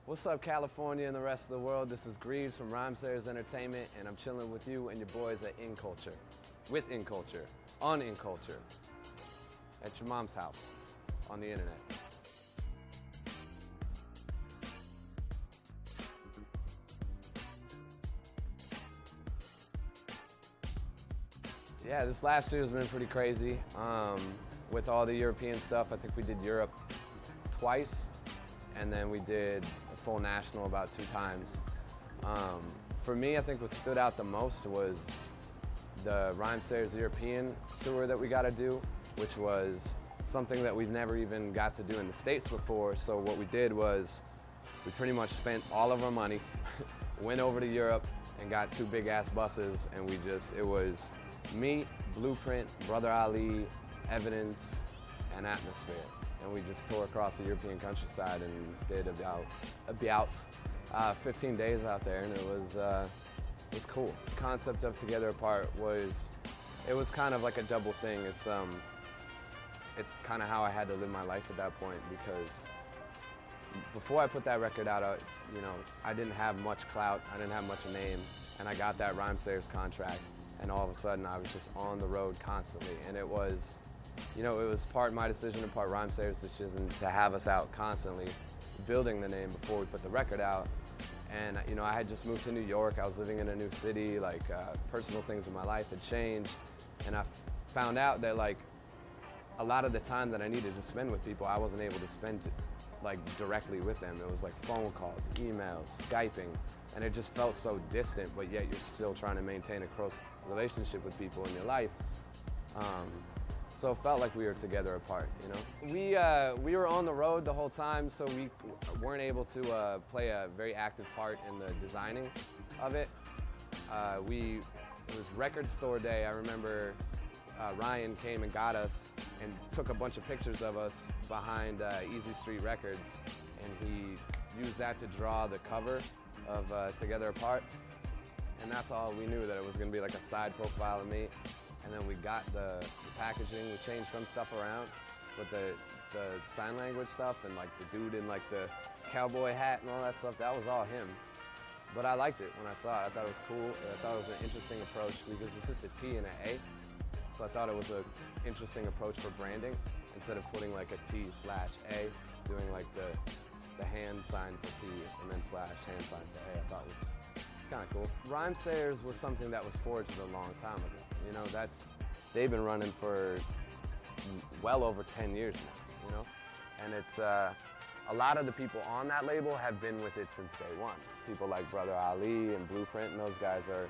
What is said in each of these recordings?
What's up, California and the rest of the world? This is Grieves from Rhymesayers Entertainment, and I'm chilling with you and your boys at iNCULTUR, with iNCULTUR, on iNCULTUR, at your mom's house, on the internet. Yeah, this last year has been pretty crazy. With all the European stuff, I think we did Europe twice, and then we did a full national about 2 times. For me, I think what stood out the most was the Rhymesayers European tour that we got to do, which was something that we've never even got to do in the States before. So what we did was we pretty much spent all of our money, went over to Europe and got 2 big-ass buses, and it was me, Blueprint, Brother Ali, Evidence, and Atmosphere. And we just tore across the European countryside and did about 15 days out there, and it was cool. The concept of Together Apart was kind of like a double thing. It's kind of how I had to live my life at that point, because before I put that record out, I didn't have much clout, I didn't have much name, and I got that Rhymesayers contract, and all of a sudden I was just on the road constantly, and it was part my decision and part Rhymesayers' decision to have us out constantly, building the name before we put the record out. And I had just moved to New York, I was living in a new city, personal things in my life had changed, and I found out that a lot of the time that I needed to spend with people, I wasn't able to spend directly with them. It was phone calls, emails, Skyping, and it just felt so distant, but yet you're still trying to maintain a close relationship with people in your life. So it felt like we were together apart, We were on the road the whole time, so we weren't able to play a very active part in the designing of it. It was record store day. I remember Ryan came and got us and took a bunch of pictures of us behind Easy Street Records, and he used that to draw the cover of Together Apart. And that's all we knew, that it was going to be like a side profile of me. And then we got the packaging, we changed some stuff around, but the sign language stuff and the dude in the cowboy hat and all that stuff, that was all him. But I liked it when I saw it. I thought it was cool. I thought it was an interesting approach because it's just a T and an A. So I thought it was an interesting approach for branding, instead of putting a T/A, doing the hand sign for T and then / hand sign for A. I thought it was kind of cool. Rhymesayers was something that was forged a long time ago. They've been running for well over 10 years now, And it's, a lot of the people on that label have been with it since day one. People like Brother Ali and Blueprint, and those are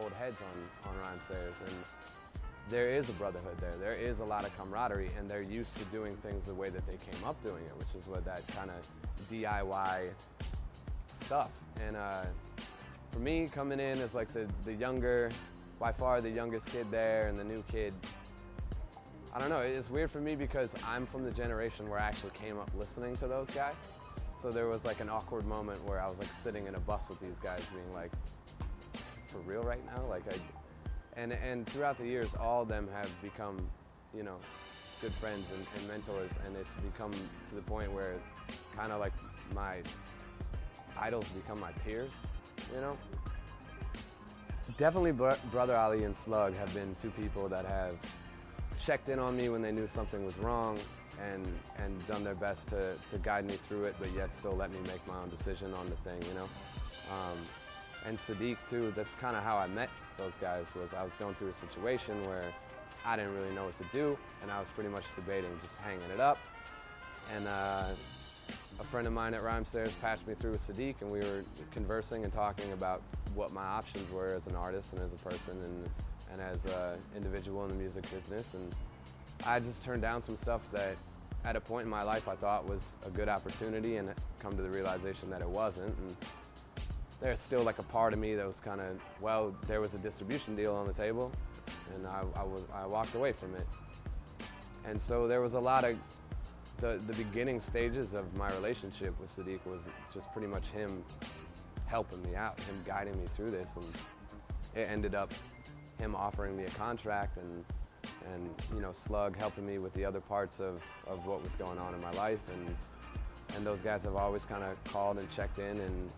old heads on Rhymesayers. And there is a brotherhood there. There is a lot of camaraderie, and they're used to doing things the way that they came up doing it, which is what that kind of DIY stuff. And for me, coming in as the younger, by far the youngest kid there, and the new kid, I don't know, it's weird for me because I'm from the generation where I actually came up listening to those guys. So there was an awkward moment where I was sitting in a bus with these guys being for real right now? And throughout the years, all of them have become, good friends and mentors, and it's become to the point where kind of my idols become my peers, Definitely Brother Ali and Slug have been 2 people that have checked in on me when they knew something was wrong and done their best to guide me through it, but yet still let me make my own decision on the thing, And Sadiq too, that's kind of how I met those guys. Was I was going through a situation where I didn't really know what to do, and I was pretty much debating just hanging it up. And a friend of mine at Rhymesayers patched me through with Sadiq, and we were conversing and talking about what my options were as an artist and as a person and as an individual in the music business. And I just turned down some stuff that at a point in my life I thought was a good opportunity, and come to the realization that it wasn't. And there's still a part of me that was kind of, well, there was a distribution deal on the table, and I walked away from it. And so there was a lot of the beginning stages of my relationship with Sadiq was just pretty much him helping me out, him guiding me through this, and it ended up him offering me a contract and Slug helping me with the other parts of what was going on in my life, and and those guys have always kind of called and checked in and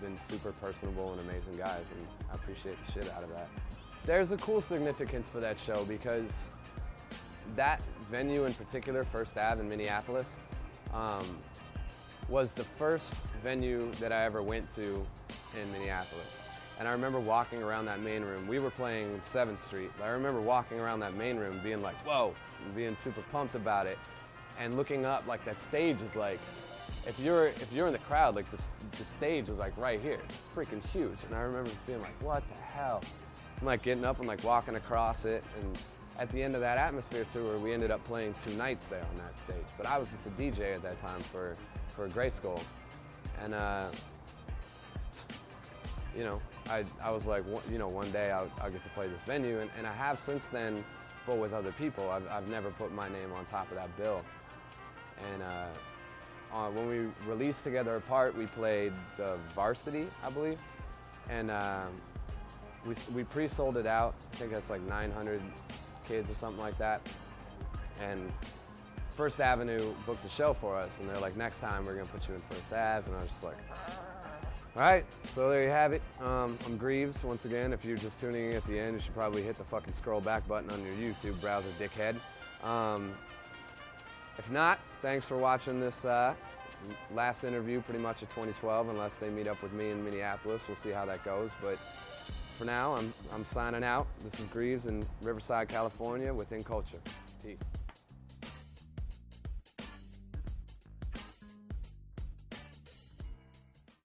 been super personable and amazing guys, and I appreciate the shit out of that. There's a cool significance for that show because that venue in particular, First Ave in Minneapolis, was the first venue that I ever went to in Minneapolis. And I remember walking around that main room. We were playing 7th Street. I remember walking around that main room being like, whoa, and being super pumped about it. And looking up, like that stage is like, if you're in the crowd, like the stage is like right here. It's freaking huge. And I remember just being like, what the hell? I'm like getting up and like walking across it. And at the end of that Atmosphere tour, we ended up playing 2 nights there on that stage. But I was just a DJ at that time for Gray Skull. And you know, I was like, you know, one day I'll get to play this venue, and I have since then, but with other people. I've never put my name on top of that bill. And when we released Together Apart, we played the Varsity, I believe, and we pre-sold it out. I think that's like 900 kids or something like that. And First Avenue booked the show for us, and they're like, next time we're gonna put you in First Ave, and I was just like, all right, so there you have it. I'm Grieves, once again. If you're just tuning in at the end, you should probably hit the fucking scroll back button on your YouTube browser, dickhead. If not, thanks for watching this last interview pretty much of 2012, unless they meet up with me in Minneapolis. We'll see how that goes, but for now, I'm signing out. This is Grieves in Riverside, California with iNCULTUR. Peace.